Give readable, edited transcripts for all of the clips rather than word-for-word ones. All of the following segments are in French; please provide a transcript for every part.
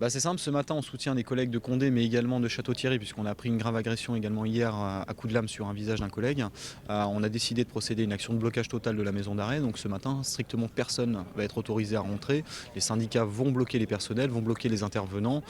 C'est simple, ce matin on soutient des collègues de Condé mais également de Château-Thierry puisqu'on a pris une grave agression également hier à coups de lame sur un visage d'un collègue. On a décidé de procéder à une action de blocage total de la maison d'arrêt. Donc ce matin, strictement personne va être autorisé à rentrer. Les syndicats vont bloquer les personnels, vont bloquer les intervenants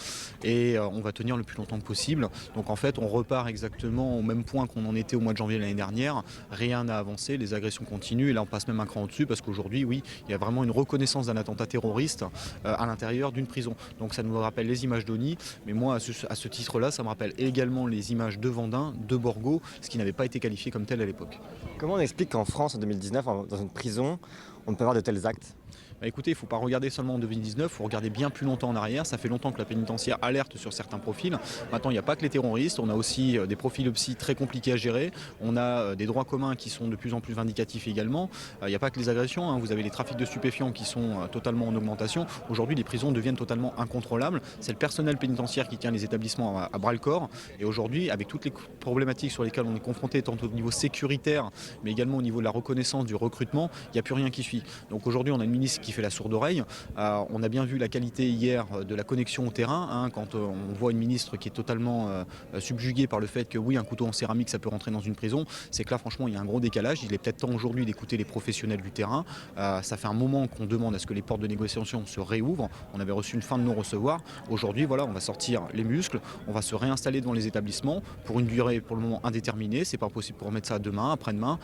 et on va tenir le plus longtemps possible. Donc en fait on repart exactement au même point qu'on en était au mois de janvier l'année dernière. Rien n'a avancé, les agressions continuent et là on passe même un cran au-dessus parce qu'aujourd'hui oui, il y a vraiment une reconnaissance d'un attentat terroriste à l'intérieur d'une prison. Donc ça nous rappelle les images d'Osny, mais moi à ce titre-là, ça me rappelle également les images de Vendin, de Borgo, ce qui n'avait pas été qualifié comme tel à l'époque. Comment on explique qu'en France, en 2019, dans une prison, on ne peut avoir de tels actes ? Écoutez, il ne faut pas regarder seulement en 2019, il faut regarder bien plus longtemps en arrière. Ça fait longtemps que la pénitentiaire alerte sur certains profils. Maintenant, il n'y a pas que les terroristes, on a aussi des profils psy très compliqués à gérer. On a des droits communs qui sont de plus en plus vindicatifs également. Il n'y a pas que les agressions, vous avez les trafics de stupéfiants qui sont totalement en augmentation. Aujourd'hui, les prisons deviennent totalement incontrôlables. C'est le personnel pénitentiaire qui tient les établissements à bras-le-corps. Et aujourd'hui, avec toutes les problématiques sur lesquelles on est confronté, tant au niveau sécuritaire, mais également au niveau de la reconnaissance, du recrutement, il n'y a plus rien qui suit. Donc aujourd'hui, on a une ministre qui fait la sourde oreille. On a bien vu la qualité hier de la connexion au terrain, quand on voit une ministre qui est totalement subjuguée par le fait que oui, un couteau en céramique ça peut rentrer dans une prison. C'est que là franchement il y a un gros décalage. Il est peut-être temps aujourd'hui d'écouter les professionnels du terrain. Ça fait un moment qu'on demande à ce que les portes de négociation se réouvrent. On avait reçu une fin de non-recevoir. Aujourd'hui voilà, on va sortir les muscles, on va se réinstaller devant les établissements pour une durée pour le moment indéterminée. C'est pas possible pour remettre ça demain, après-demain.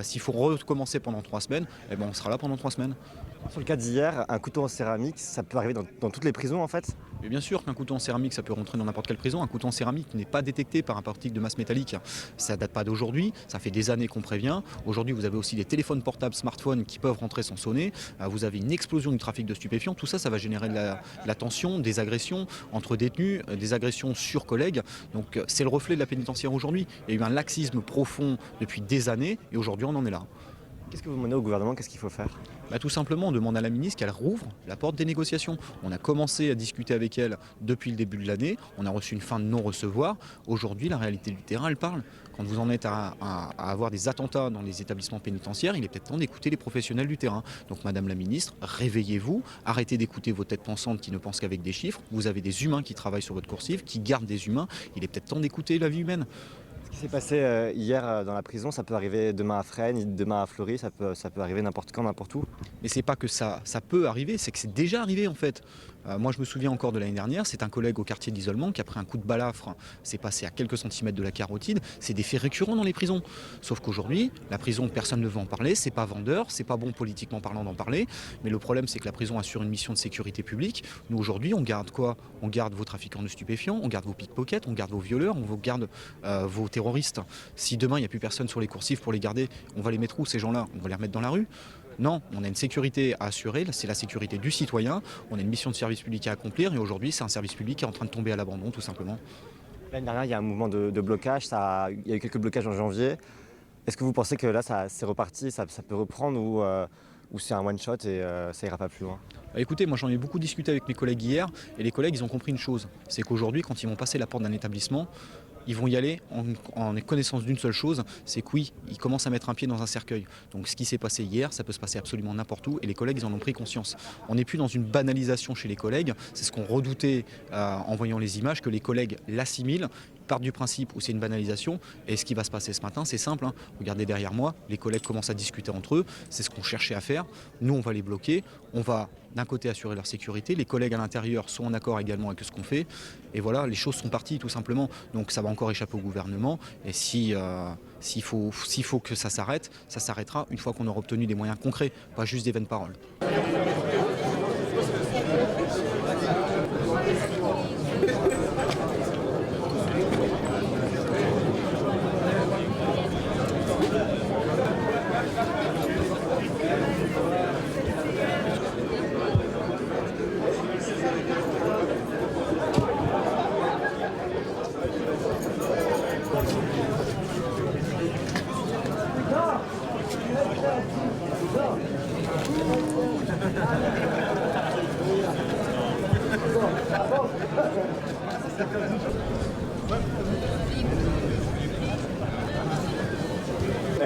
S'il faut recommencer pendant 3 semaines, on sera là pendant 3 semaines. Sur le cas d'hier, un couteau en céramique, ça peut arriver dans toutes les prisons en fait ? Mais bien sûr qu'un couteau en céramique, ça peut rentrer dans n'importe quelle prison. Un couteau en céramique n'est pas détecté par un particle de masse métallique. Ça ne date pas d'aujourd'hui, ça fait des années qu'on prévient. Aujourd'hui, vous avez aussi des téléphones portables, smartphones qui peuvent rentrer sans sonner. Vous avez une explosion du trafic de stupéfiants. Tout ça, ça va générer de la tension, des agressions entre détenus, des agressions sur collègues. Donc c'est le reflet de la pénitentiaire aujourd'hui. Il y a eu un laxisme profond depuis des années et aujourd'hui, on en est là. Qu'est-ce que vous demandez au gouvernement ? Qu'est-ce qu'il faut faire ? Tout simplement, on demande à la ministre qu'elle rouvre la porte des négociations. On a commencé à discuter avec elle depuis le début de l'année. On a reçu une fin de non-recevoir. Aujourd'hui, la réalité du terrain, elle parle. Quand vous en êtes à avoir des attentats dans les établissements pénitentiaires, il est peut-être temps d'écouter les professionnels du terrain. Donc, Madame la ministre, réveillez-vous. Arrêtez d'écouter vos têtes pensantes qui ne pensent qu'avec des chiffres. Vous avez des humains qui travaillent sur votre coursive, qui gardent des humains. Il est peut-être temps d'écouter la vie humaine. Ce qui s'est passé hier dans la prison, ça peut arriver demain à Fresnes, demain à Fleury, ça peut arriver n'importe quand, n'importe où. Mais c'est pas que ça peut arriver, c'est que c'est déjà arrivé en fait. Moi je me souviens encore de l'année dernière, c'est un collègue au quartier d'isolement qui a pris un coup de balafre, c'est passé à quelques centimètres de la carotide. C'est des faits récurrents dans les prisons. Sauf qu'aujourd'hui, la prison, personne ne veut en parler, c'est pas vendeur, c'est pas bon politiquement parlant d'en parler. Mais le problème c'est que la prison assure une mission de sécurité publique. Nous aujourd'hui on garde quoi ? On garde vos trafiquants de stupéfiants, on garde vos pickpockets, on garde vos violeurs, on garde vos terroristes. Si demain il n'y a plus personne sur les coursives pour les garder, on va les mettre où ces gens-là ? On va les remettre dans la rue ? Non, on a une sécurité à assurer, c'est la sécurité du citoyen, on a une mission de service public à accomplir et aujourd'hui c'est un service public qui est en train de tomber à l'abandon tout simplement. L'année dernière, il y a un mouvement de blocage, il y a eu quelques blocages en janvier. Est-ce que vous pensez que là, c'est reparti, ça peut reprendre ou c'est un one-shot et ça ira pas plus loin ? Écoutez, moi j'en ai beaucoup discuté avec mes collègues hier et les collègues ils ont compris une chose, c'est qu'aujourd'hui quand ils vont passer la porte d'un établissement, ils vont y aller en connaissance d'une seule chose, c'est que oui, ils commencent à mettre un pied dans un cercueil. Donc ce qui s'est passé hier, ça peut se passer absolument n'importe où et les collègues ils en ont pris conscience. On n'est plus dans une banalisation chez les collègues, c'est ce qu'on redoutait en voyant les images, que les collègues l'assimilent, partent du principe où c'est une banalisation. Et ce qui va se passer ce matin, c'est simple, regardez derrière moi, les collègues commencent à discuter entre eux, c'est ce qu'on cherchait à faire. Nous on va les bloquer, on va d'un côté assurer leur sécurité, les collègues à l'intérieur sont en accord également avec ce qu'on fait, et voilà, les choses sont parties tout simplement, donc ça va encore échapper au gouvernement, et s'il faut que ça s'arrête, ça s'arrêtera une fois qu'on aura obtenu des moyens concrets, pas juste des vaines paroles.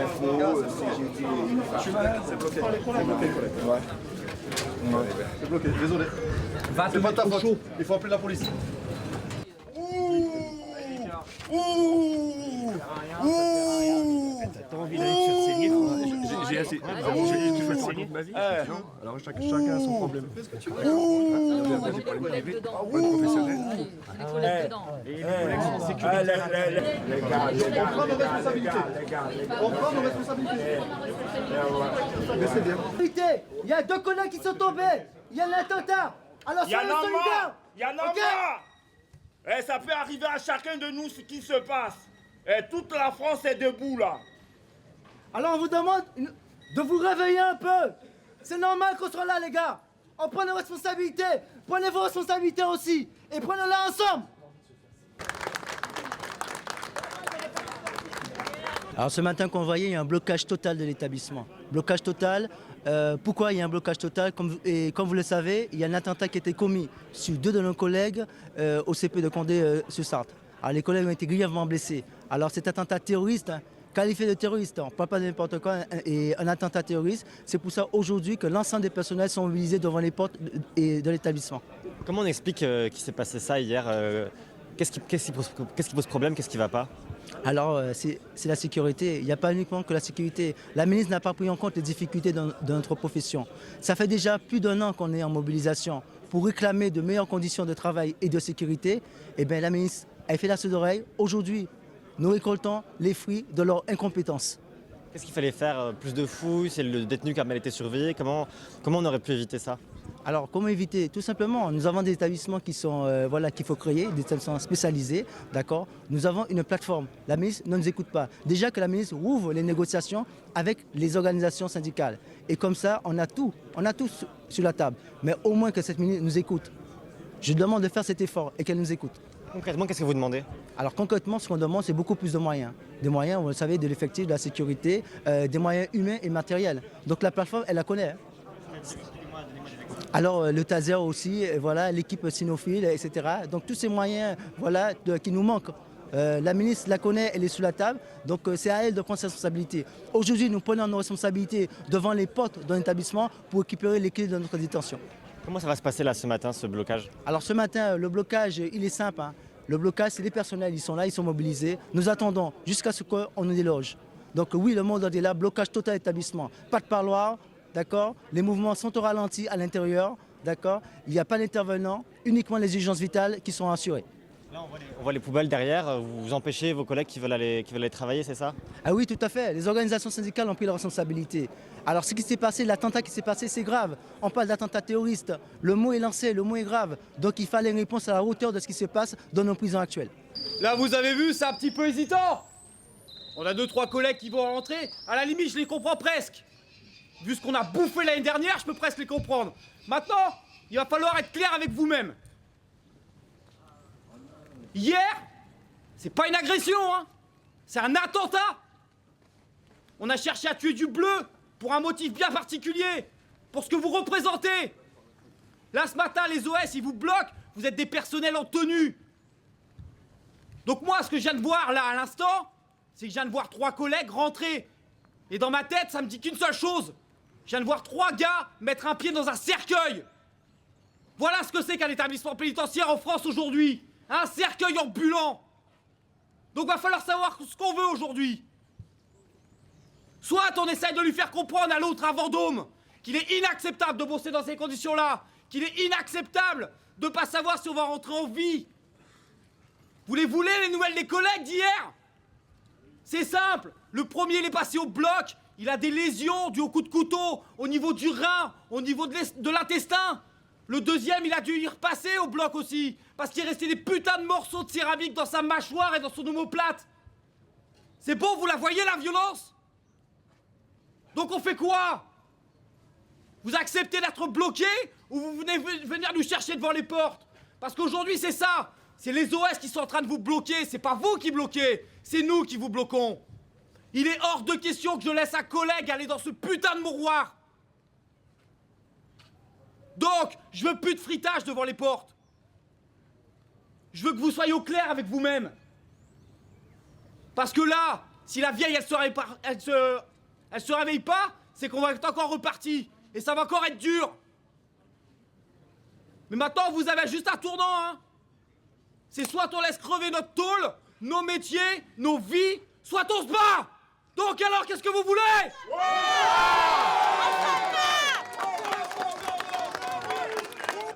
Info, CGT, c'est bloqué. C'est bloqué. Ouais. C'est bloqué, désolé. C'est pas ta faute. Il faut appeler la police. T'as envie d'aller te faire saigner? J'ai assez. Tu fais le saigner de ma vie? Non. Alors chacun a son problème. Fais ce que tu veux. J'ai pas le privé, pas de professionnel. Les collègues dedans. Et les collègues sont de sécurité. On prend nos responsabilités. On prend nos responsabilités. Mais c'est bien. Il y a 2 collègues qui sont tombés. Il y a l'attentat. Alors soyez solidaires. Il y en a marre. Eh, ça peut arriver à chacun de nous ce qui se passe. Et toute la France est debout là. Alors on vous demande de vous réveiller un peu. C'est normal qu'on soit là les gars. On prend nos responsabilités. Prenez vos responsabilités aussi. Et prenez-la ensemble. Alors ce matin qu'on voyait, il y a un blocage total de l'établissement. Blocage total. Pourquoi il y a un blocage total? Comme vous le savez, il y a un attentat qui a été commis sur 2 de nos collègues au CP de Condé sur Sarthe. Alors les collègues ont été grièvement blessés. Alors cet attentat terroriste, qualifié de terroriste, on ne parle pas de n'importe quoi, et un attentat terroriste, c'est pour ça aujourd'hui que l'ensemble des personnels sont mobilisés devant les portes de l'établissement. Comment on explique qu'il s'est passé ça hier? Qu'est-ce qui pose problème? Qu'est-ce qui ne va pas? Alors, c'est la sécurité. Il n'y a pas uniquement que la sécurité. La ministre n'a pas pris en compte les difficultés de notre profession. Ça fait déjà plus d'1 an qu'on est en mobilisation pour réclamer de meilleures conditions de travail et de sécurité. Eh bien, la ministre a fait la sourde oreille. Aujourd'hui, nous récoltons les fruits de leur incompétence. Qu'est-ce qu'il fallait faire? Plus de fouilles? C'est le détenu qui a mal été surveillé? Comment on aurait pu éviter ça? Alors, comment éviter? Tout simplement, nous avons des établissements qui sont, qu'il faut créer, des établissements spécialisés, d'accord? Nous avons une plateforme. La ministre ne nous écoute pas. Déjà que la ministre ouvre les négociations avec les organisations syndicales. Et comme ça, on a tout sur la table. Mais au moins que cette ministre nous écoute. Je demande de faire cet effort et qu'elle nous écoute. Concrètement, qu'est-ce que vous demandez? Alors concrètement, ce qu'on demande, c'est beaucoup plus de moyens. Des moyens, vous le savez, de l'effectif, de la sécurité, des moyens humains et matériels. Donc la plateforme, elle la connaît. Alors le taser aussi, voilà, l'équipe cynophile, etc. Donc tous ces moyens qui nous manquent. La ministre la connaît, elle est sous la table, donc c'est à elle de prendre ses responsabilités. Aujourd'hui, nous prenons nos responsabilités devant les portes d'un établissement pour récupérer les clés de notre détention. Comment ça va se passer là ce matin, ce blocage? Alors ce matin, le blocage, il est simple. Le blocage, c'est les personnels, ils sont là, ils sont mobilisés. Nous attendons jusqu'à ce qu'on nous déloge. Donc oui, le mot d'ordre est là, blocage total d'établissement. Pas de parloir, d'accord? Les mouvements sont au ralenti à l'intérieur, d'accord? Il n'y a pas d'intervenants, uniquement les urgences vitales qui sont assurées. Là, on voit les poubelles derrière. Vous empêchez vos collègues qui veulent aller travailler, c'est ça? Ah oui, tout à fait. Les organisations syndicales ont pris leurs responsabilités. Alors ce qui s'est passé, l'attentat qui s'est passé, c'est grave. On parle d'attentat terroriste. Le mot est lancé, le mot est grave. Donc il fallait une réponse à la hauteur de ce qui se passe dans nos prisons actuelles. Là, vous avez vu, c'est un petit peu hésitant. On a 2-3 collègues qui vont rentrer. À la limite, je les comprends presque. Vu ce qu'on a bouffé l'année dernière, je peux presque les comprendre. Maintenant, il va falloir être clair avec vous-même. Hier, c'est pas une agression, hein. C'est un attentat. On a cherché à tuer du bleu pour un motif bien particulier, pour ce que vous représentez. Là, ce matin, les OS, ils vous bloquent, vous êtes des personnels en tenue. Donc moi, ce que je viens de voir là, à l'instant, c'est que je viens de voir 3 collègues rentrer. Et dans ma tête, ça me dit qu'une seule chose. Je viens de voir 3 gars mettre un pied dans un cercueil. Voilà ce que c'est qu'un établissement pénitentiaire en France aujourd'hui. Un cercueil ambulant. Donc va falloir savoir ce qu'on veut aujourd'hui. Soit on essaye de lui faire comprendre à l'autre à Vendôme qu'il est inacceptable de bosser dans ces conditions-là, qu'il est inacceptable de ne pas savoir si on va rentrer en vie. Vous les voulez, les nouvelles des collègues d'hier? C'est simple, le premier il est passé au bloc, il a des lésions dues au coup de couteau, au niveau du rein, au niveau de l'intestin. Le deuxième, il a dû y repasser au bloc aussi, parce qu'il est resté des putains de morceaux de céramique dans sa mâchoire et dans son omoplate. C'est bon, vous la voyez, la violence? Donc on fait quoi? Vous acceptez d'être bloqué ou vous venez venir nous chercher devant les portes? Parce qu'aujourd'hui, c'est ça. C'est les OS qui sont en train de vous bloquer. C'est pas vous qui bloquez, c'est nous qui vous bloquons. Il est hors de question que je laisse un collègue aller dans ce putain de mouroir. Donc, je veux plus de fritage devant les portes. Je veux que vous soyez au clair avec vous-même. Parce que là, si la vieille, elle se réveille pas, c'est qu'on va être encore reparti. Et ça va encore être dur. Mais maintenant, vous avez juste un tournant, hein. C'est soit on laisse crever notre tôle, nos métiers, nos vies, soit on se bat. Donc alors, qu'est-ce que vous voulez?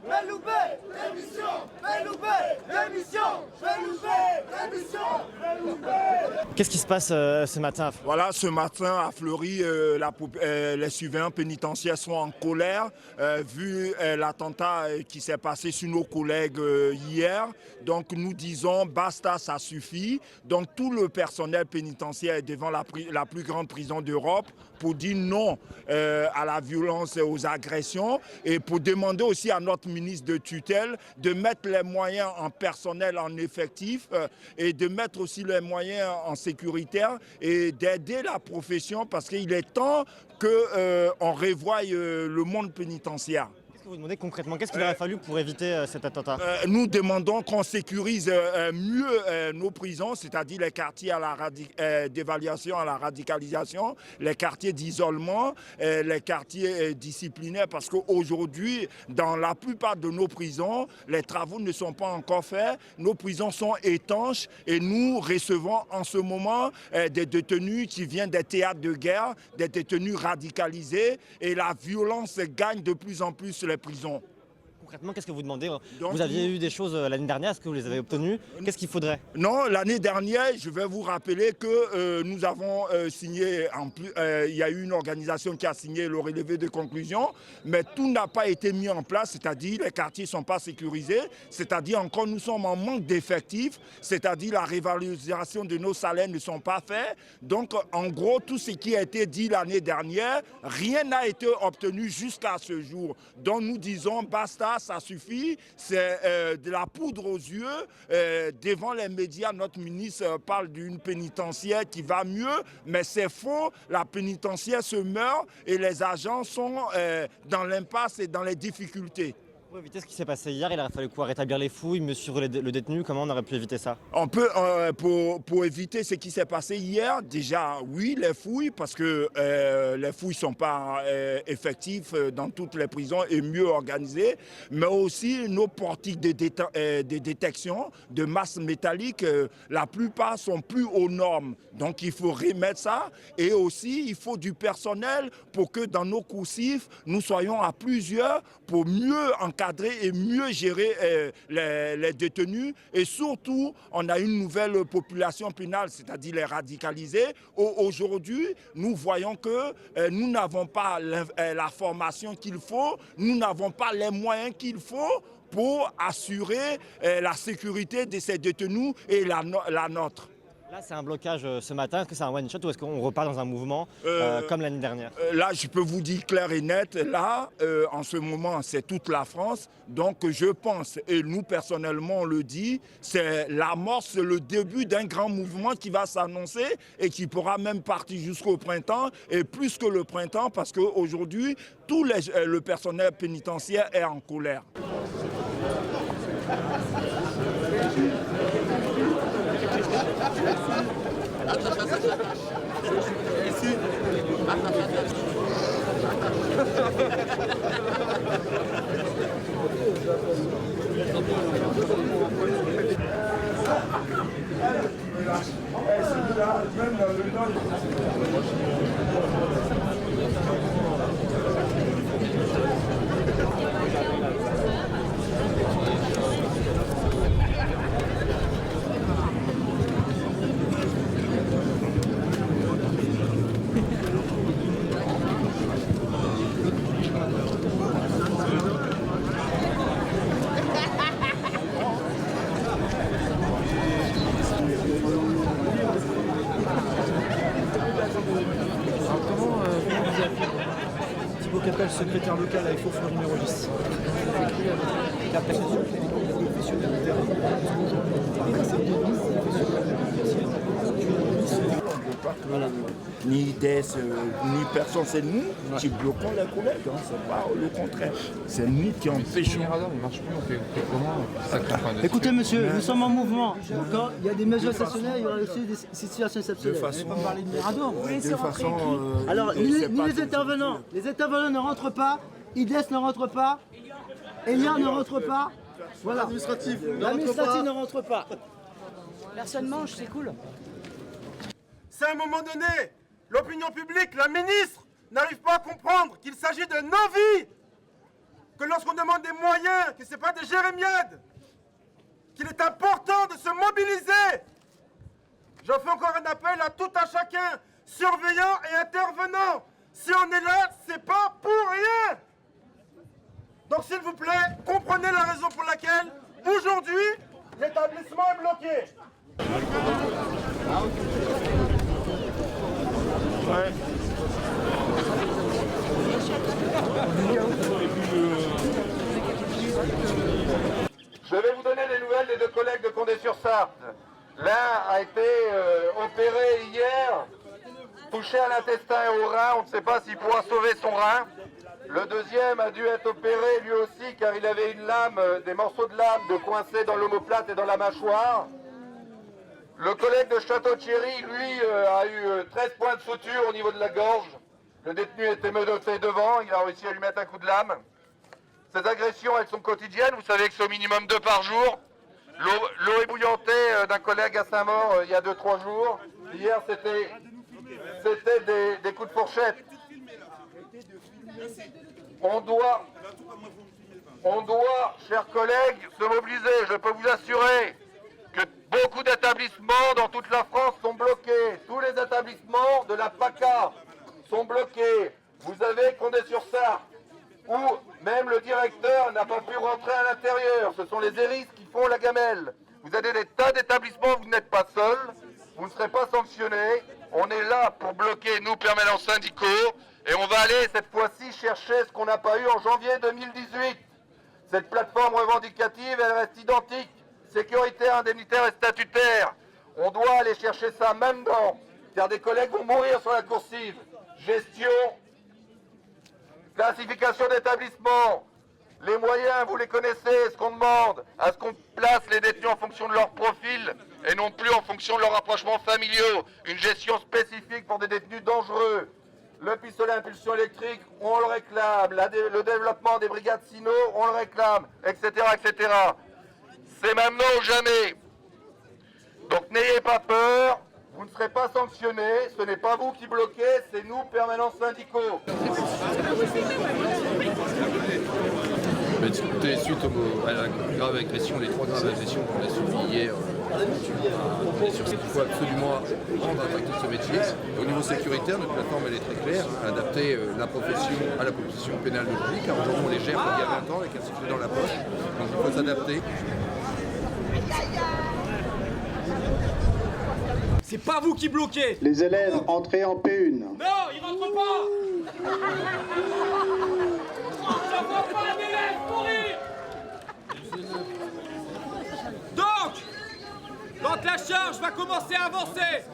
Beloubé, démission! Beloubé, démission! Beloubé, démission! Qu'est-ce qui se passe ce matin? Voilà, ce matin à Fleury, les surveillants pénitentiaires sont en colère vu l'attentat qui s'est passé sur nos collègues hier. Donc nous disons basta, ça suffit. Donc tout le personnel pénitentiaire est devant la plus grande prison d'Europe pour dire non à la violence et aux agressions et pour demander aussi à notre ministre de tutelle de mettre les moyens en personnel, en effectif et de mettre aussi les moyens en sécuritaire et d'aider la profession parce qu'il est temps qu'on revoie le monde pénitentiaire. Qu'est-ce que vous demandez concrètement? Qu'est-ce qu'il aurait fallu pour éviter cet attentat? Nous demandons qu'on sécurise mieux nos prisons, c'est-à-dire les quartiers d'évaluation à la radicalisation, les quartiers d'isolement, les quartiers disciplinaires, parce qu'aujourd'hui, dans la plupart de nos prisons, les travaux ne sont pas encore faits, nos prisons sont étanches et nous recevons en ce moment des détenus qui viennent des théâtres de guerre, des détenus radicalisés et la violence gagne de plus en plus les prisons. Concrètement, qu'est-ce que vous demandez? Donc, vous aviez eu des choses l'année dernière, est-ce que vous les avez obtenues? Qu'est-ce qu'il faudrait? Non, l'année dernière, je vais vous rappeler que nous avons signé, il y a eu une organisation qui a signé le relevé de conclusion, mais tout n'a pas été mis en place, c'est-à-dire les quartiers ne sont pas sécurisés, c'est-à-dire encore nous sommes en manque d'effectifs, c'est-à-dire la révalorisation de nos salaires ne sont pas faits. Donc en gros, tout ce qui a été dit l'année dernière, rien n'a été obtenu jusqu'à ce jour. Donc nous disons basta, ça suffit, c'est de la poudre aux yeux. Devant les médias, notre ministre parle d'une pénitentiaire qui va mieux, mais c'est faux. La pénitentiaire se meurt et les agents sont dans l'impasse et dans les difficultés. Pour éviter ce qui s'est passé hier, il aurait fallu quoi? Rétablir les fouilles, mesurer le détenu, comment on aurait pu éviter ça? On peut, pour éviter ce qui s'est passé hier, déjà oui, les fouilles, parce que les fouilles ne sont pas effectives dans toutes les prisons et mieux organisées, mais aussi nos portiques de détection de masse métallique, la plupart sont plus aux normes. Donc il faut remettre ça et aussi il faut du personnel pour que dans nos coursifs, nous soyons à plusieurs pour mieux encadrer et mieux gérer les détenus. Et surtout, on a une nouvelle population pénale, c'est-à-dire les radicalisés. Aujourd'hui, nous voyons que nous n'avons pas la formation qu'il faut, nous n'avons pas les moyens qu'il faut pour assurer la sécurité de ces détenus et la nôtre. Là, c'est un blocage ce matin. Est-ce que c'est un one-shot ou est-ce qu'on repart dans un mouvement comme l'année dernière? Là, je peux vous dire clair et net, là, en ce moment, c'est toute la France. Donc, je pense, et nous, personnellement, on le dit, c'est l'amorce, le début d'un grand mouvement qui va s'annoncer et qui pourra même partir jusqu'au printemps, et plus que le printemps, parce qu'aujourd'hui, tout le personnel pénitentiaire est en colère. Capel, secrétaire local à FO numéro 10. Capel, professionnel de terrain. Voilà. Ni IDES, ni personne, c'est nous qui bloquons les collègues, hein. C'est pas le contraire. C'est nous qui empêchons. Écoutez monsieur, nous sommes en mouvement. Quand il y a des mesures exceptionnelles, il y aura aussi des situations exceptionnelles. De façon, on va parler de Mirador. de façon Alors, ni les intervenants ne rentrent pas, IDES ne rentre pas. Elia ne rentre pas. Voilà. L'administratif L'administratif ne rentre pas. Personne mange, c'est cool. C'est à un moment donné, l'opinion publique, la ministre, n'arrive pas à comprendre qu'il s'agit de nos vies. Que lorsqu'on demande des moyens, que ce n'est pas des jérémiades, qu'il est important de se mobiliser. J'en fais encore un appel à tout un chacun, surveillant et intervenant. Si on est là, c'est pas pour rien. Donc s'il vous plaît, comprenez la raison pour laquelle, aujourd'hui, l'établissement est bloqué. Je vais vous donner les nouvelles des deux collègues de Condé-sur-Sarthe. L'un a été opéré hier, touché à l'intestin et au rein, on ne sait pas s'il pourra sauver son rein. Le deuxième a dû être opéré lui aussi car il avait une lame, des morceaux de lame coincés dans l'omoplate et dans la mâchoire. Le collègue de Château-Thierry, lui, a eu 13 points de suture au niveau de la gorge. Le détenu était menotté devant, il a réussi à lui mettre un coup de lame. Ces agressions, elles sont quotidiennes, vous savez que c'est au minimum 2 par jour. L'eau ébouillantée d'un collègue à Saint-Maur il y a 2-3 jours. Hier, c'était des coups de fourchette. On doit, chers collègues, se mobiliser. Je peux vous assurer que beaucoup d'établissements dans toute la France sont bloqués. Tous les établissements de la PACA sont bloqués. Vous avez Condé-sur-Sarthe, où même le directeur n'a pas pu rentrer à l'intérieur. Ce sont les ERIS qui font la gamelle. Vous avez des tas d'établissements, vous n'êtes pas seuls, vous ne serez pas sanctionnés. On est là pour bloquer, nous, permanents syndicaux, et on va aller cette fois-ci chercher ce qu'on n'a pas eu en janvier 2018. Cette plateforme revendicative, elle reste identique. Sécuritaire, indemnitaire et statutaire. On doit aller chercher ça maintenant, car des collègues vont mourir sur la coursive. Gestion, classification d'établissement, les moyens, vous les connaissez, ce qu'on demande, à ce qu'on place les détenus en fonction de leur profil et non plus en fonction de leurs rapprochements familiaux. Une gestion spécifique pour des détenus dangereux. Le pistolet à impulsion électrique, on le réclame. Le développement des brigades SINO, on le réclame, etc., etc. C'est maintenant ou jamais. Donc n'ayez pas peur, vous ne serez pas sanctionnés, ce n'est pas vous qui bloquez, c'est nous, permanents syndicaux. Écoutez, suite à la grave agression, les 3 graves agressions qu'on a subies hier, il faut absolument rendre attractif ce métier. Et au niveau sécuritaire, notre plateforme elle est très claire, adapter la profession à la profession pénale d'aujourd'hui, car aujourd'hui on les gère comme il y a 20 ans avec un sifflet dans la poche, donc il faut s'adapter. C'est pas vous qui bloquez. Les élèves entrés en P1. Non, ils rentrent pas. Je vois pas un élève mourir. Donc, quand la charge va commencer à avancer,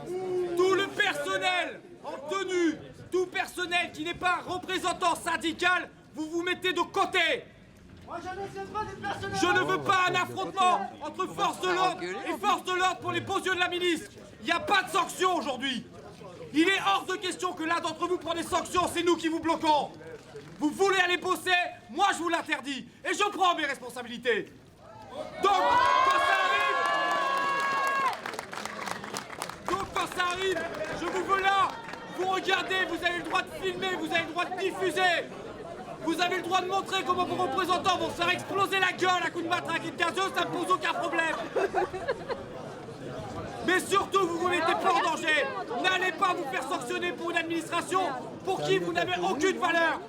tout le personnel en tenue, tout personnel qui n'est pas représentant syndical, vous vous mettez de côté. Je ne veux pas un affrontement entre forces de l'ordre et forces de l'ordre pour les beaux yeux de la ministre. Il n'y a pas de sanctions aujourd'hui. Il est hors de question que l'un d'entre vous prenne des sanctions, c'est nous qui vous bloquons. Vous voulez aller bosser, moi je vous l'interdis. Et je prends mes responsabilités. Donc, quand ça arrive, je vous veux là. Vous regardez, vous avez le droit de filmer, vous avez le droit de diffuser. Vous avez le droit de montrer comment vos représentants vont se faire exploser la gueule à coups de matraque et de gazeux, ça ne pose aucun problème. Mais surtout, vous vous mettez pas en danger. N'allez pas vous faire sanctionner pour une administration pour qui vous n'avez aucune valeur.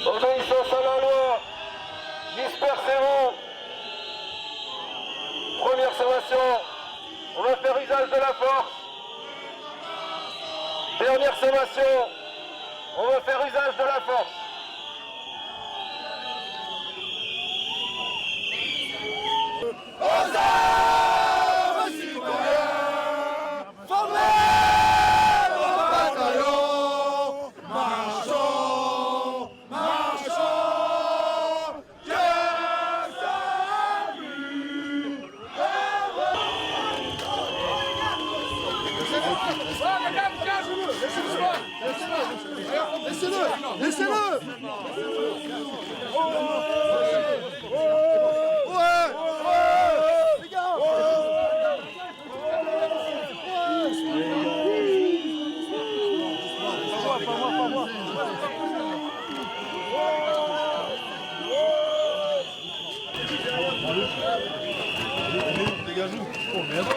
Obéissance à la loi, dispersez-vous. Première observation, on va faire usage de la force. Dernière sommation, on va faire usage de la force. Aux armes, citoyens, formez vos bataillons, marchons, marchons, que salut Laissez-le, laissez-le. Dégagez-vous. Oh merde.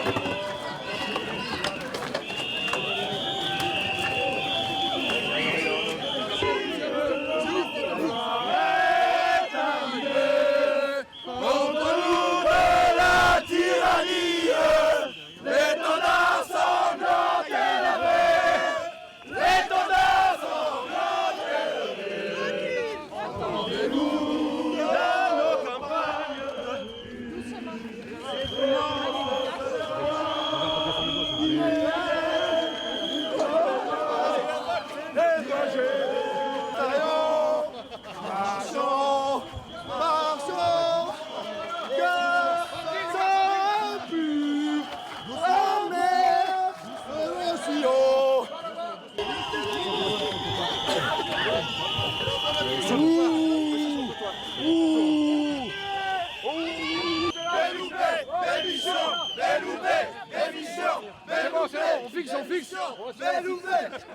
On fixe.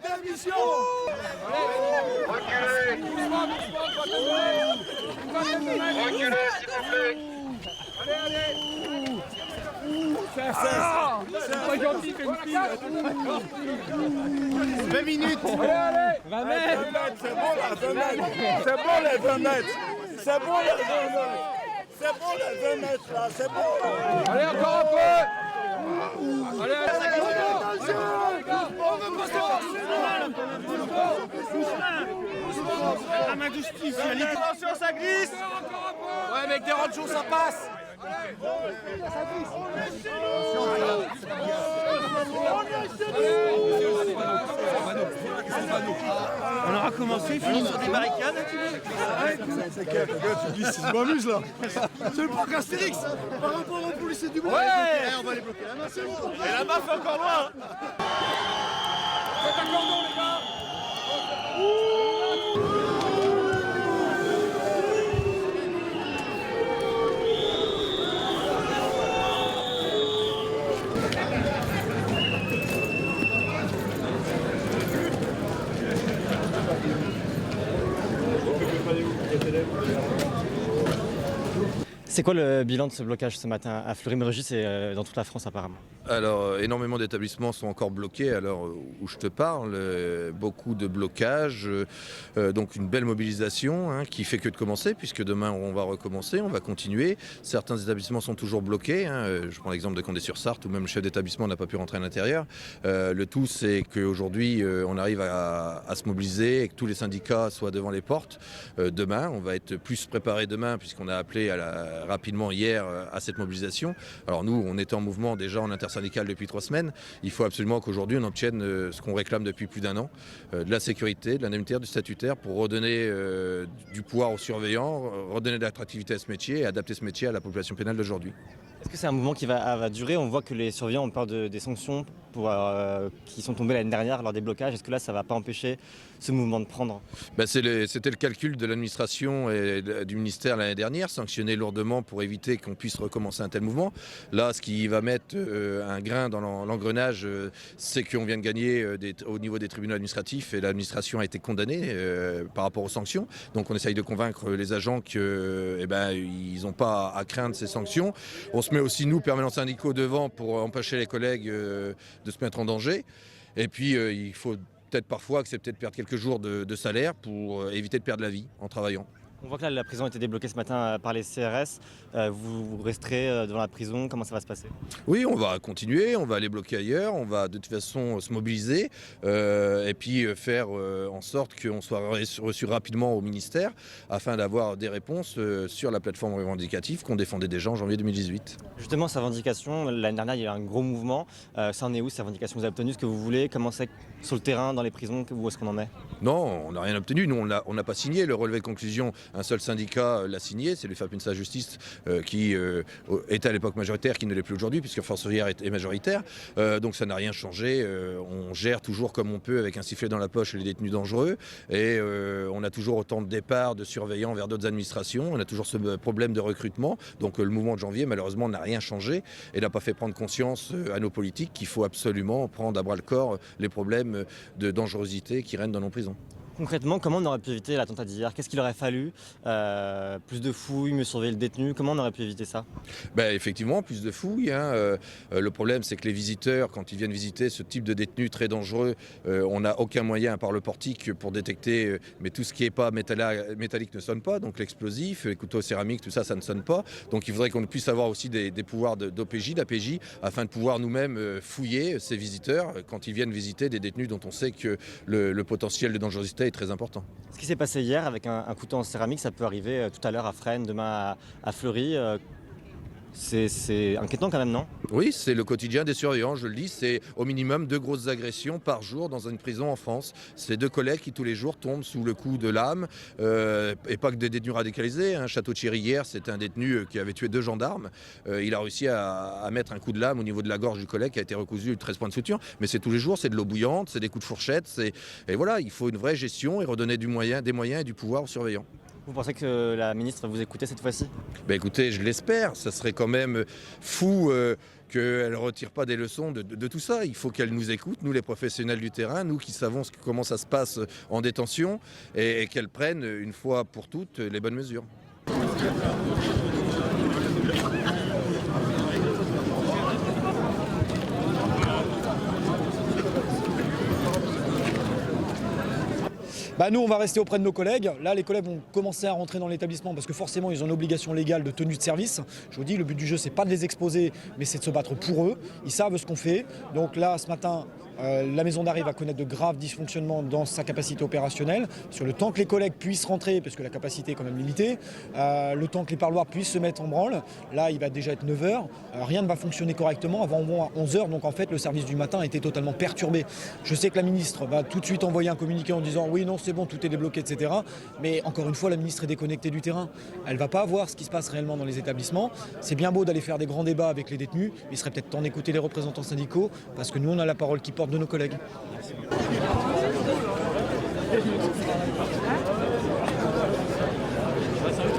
Démission. Reculez, s'il vous plaît. C'est pas gentil qu'une fille. 20 minutes. Allez. 20 mètres. C'est bon les 20 mètres. C'est bon les 20 mètres. C'est bon les 20 mètres. C'est bon les 20 mètres là. C'est bon. Allez, encore un peu. Allez, on veut pas La main de justice. attention, ça glisse. Ouais, avec des ranchos, ça passe. On aura commencé, fini sur des barricades. Tu m'amuses là. C'est le parc Astérix. Par rapport aux policiers du monde. Ouais. On va les bloquer la main, c'est bon. Et la main fait encore loin. Faites un cordon, les gars. C'est quoi le bilan de ce blocage ce matin à Fleury-Mérogis et dans toute la France apparemment? Alors, énormément d'établissements sont encore bloqués à l'heure où je te parle. Beaucoup de blocages, donc une belle mobilisation qui fait que de commencer, puisque demain on va recommencer, on va continuer. Certains établissements sont toujours bloqués. Je prends l'exemple de Condé-sur-Sarthe, où même le chef d'établissement n'a pas pu rentrer à l'intérieur. Le tout, c'est qu'aujourd'hui, on arrive à se mobiliser et que tous les syndicats soient devant les portes. Demain, on va être plus préparé demain, puisqu'on a appelé rapidement hier à cette mobilisation. Alors nous, on était en mouvement déjà en intersyndical depuis 3 semaines. Il faut absolument qu'aujourd'hui on obtienne ce qu'on réclame depuis plus d'1 an, de la sécurité, de l'indemnitaire, du statutaire, pour redonner du pouvoir aux surveillants, redonner de l'attractivité à ce métier et adapter ce métier à la population pénale d'aujourd'hui. Est-ce que c'est un mouvement qui va durer? On voit que les surveillants ont peur des sanctions qui sont tombées l'année dernière lors des blocages. Est-ce que là, ça ne va pas empêcher ce mouvement de prendre? C'était le calcul de l'administration et du ministère l'année dernière, sanctionner lourdement pour éviter qu'on puisse recommencer un tel mouvement. Là, ce qui va mettre un grain dans l'engrenage, c'est qu'on vient de gagner au niveau des tribunaux administratifs et l'administration a été condamnée par rapport aux sanctions. Donc on essaye de convaincre les agents qu'ils n'ont pas à craindre ces sanctions. On se met aussi, nous, permanents syndicaux, devant pour empêcher les collègues de se mettre en danger. Et puis, il faut peut-être parfois accepter de perdre quelques jours de salaire pour éviter de perdre la vie en travaillant. On voit que là, la prison a été débloquée ce matin par les CRS. Vous resterez devant la prison, comment ça va se passer? Oui, on va continuer, on va aller bloquer ailleurs, on va de toute façon se mobiliser et puis faire en sorte qu'on soit reçu rapidement au ministère afin d'avoir des réponses sur la plateforme revendicative qu'on défendait déjà en janvier 2018. Justement, ces revendications, l'année dernière, il y a eu un gros mouvement. Ça en est où, ces revendications? Vous avez obtenu ce que vous voulez? Comment c'est sur le terrain, dans les prisons, où est-ce qu'on en est? Non, on n'a rien obtenu. Nous, on n'a pas signé le relevé de conclusion. Un seul syndicat l'a signé, c'est le FAPUNSA Justice qui était à l'époque majoritaire, qui ne l'est plus aujourd'hui, puisque Force ouvrière est majoritaire. Donc ça n'a rien changé. On gère toujours comme on peut, avec un sifflet dans la poche, les détenus dangereux. Et on a toujours autant de départs de surveillants vers d'autres administrations. On a toujours ce problème de recrutement. Donc le mouvement de janvier, malheureusement, n'a rien changé et n'a pas fait prendre conscience à nos politiques qu'il faut absolument prendre à bras le corps les problèmes de dangerosité qui règnent dans nos prisons. Concrètement, comment on aurait pu éviter l'attentat d'hier? Qu'est-ce qu'il aurait fallu? Plus de fouilles, mieux surveiller le détenu? Comment on aurait pu éviter ça? Effectivement, plus de fouilles. Le problème, c'est que les visiteurs, quand ils viennent visiter ce type de détenus très dangereux, on n'a aucun moyen, à part le portique, pour détecter. Mais tout ce qui n'est pas métallique ne sonne pas. Donc l'explosif, les couteaux céramiques, tout ça, ça ne sonne pas. Donc il faudrait qu'on puisse avoir aussi des pouvoirs d'OPJ, d'APJ, afin de pouvoir nous-mêmes fouiller ces visiteurs quand ils viennent visiter des détenus dont on sait que le potentiel de dangerosité est très important. Ce qui s'est passé hier avec un couteau en céramique, ça peut arriver tout à l'heure à Fresnes, demain à Fleury. C'est inquiétant quand même, non? Oui, c'est le quotidien des surveillants, je le dis. C'est au minimum 2 grosses agressions par jour dans une prison en France. C'est 2 collègues qui tous les jours tombent sous le coup de lame. Et pas que des détenus radicalisés. Château-Thierry hier, c'était un détenu qui avait tué 2 gendarmes. Il a réussi à mettre un coup de lame au niveau de la gorge du collègue qui a été recousu de 13 points de suture. Mais c'est tous les jours, c'est de l'eau bouillante, c'est des coups de fourchette. Et voilà, il faut une vraie gestion et redonner des moyens et du pouvoir aux surveillants. Vous pensez que la ministre va vous écouter cette fois-ci? Écoutez, je l'espère. Ça serait quand même fou qu'elle ne retire pas des leçons de tout ça. Il faut qu'elle nous écoute, nous les professionnels du terrain, nous qui savons comment ça se passe en détention, et qu'elle prenne une fois pour toutes les bonnes mesures. Nous, on va rester auprès de nos collègues. Là, les collègues vont commencer à rentrer dans l'établissement parce que forcément, ils ont une obligation légale de tenue de service. Je vous dis, le but du jeu, c'est pas de les exposer, mais c'est de se battre pour eux. Ils savent ce qu'on fait. Donc là, ce matin, la maison d'arrêt va connaître de graves dysfonctionnements dans sa capacité opérationnelle. Sur le temps que les collègues puissent rentrer, parce que la capacité est quand même limitée, le temps que les parloirs puissent se mettre en branle, là, il va déjà être 9h. Rien ne va fonctionner correctement avant au moins 11h. Donc en fait, le service du matin a été totalement perturbé. Je sais que la ministre va tout de suite envoyer un communiqué en disant oui, non, c'est bon, tout est débloqué, etc. Mais encore une fois, la ministre est déconnectée du terrain. Elle ne va pas voir ce qui se passe réellement dans les établissements. C'est bien beau d'aller faire des grands débats avec les détenus. Il serait peut-être temps d'écouter les représentants syndicaux parce que nous, on a la parole qui porte de nos collègues. Merci.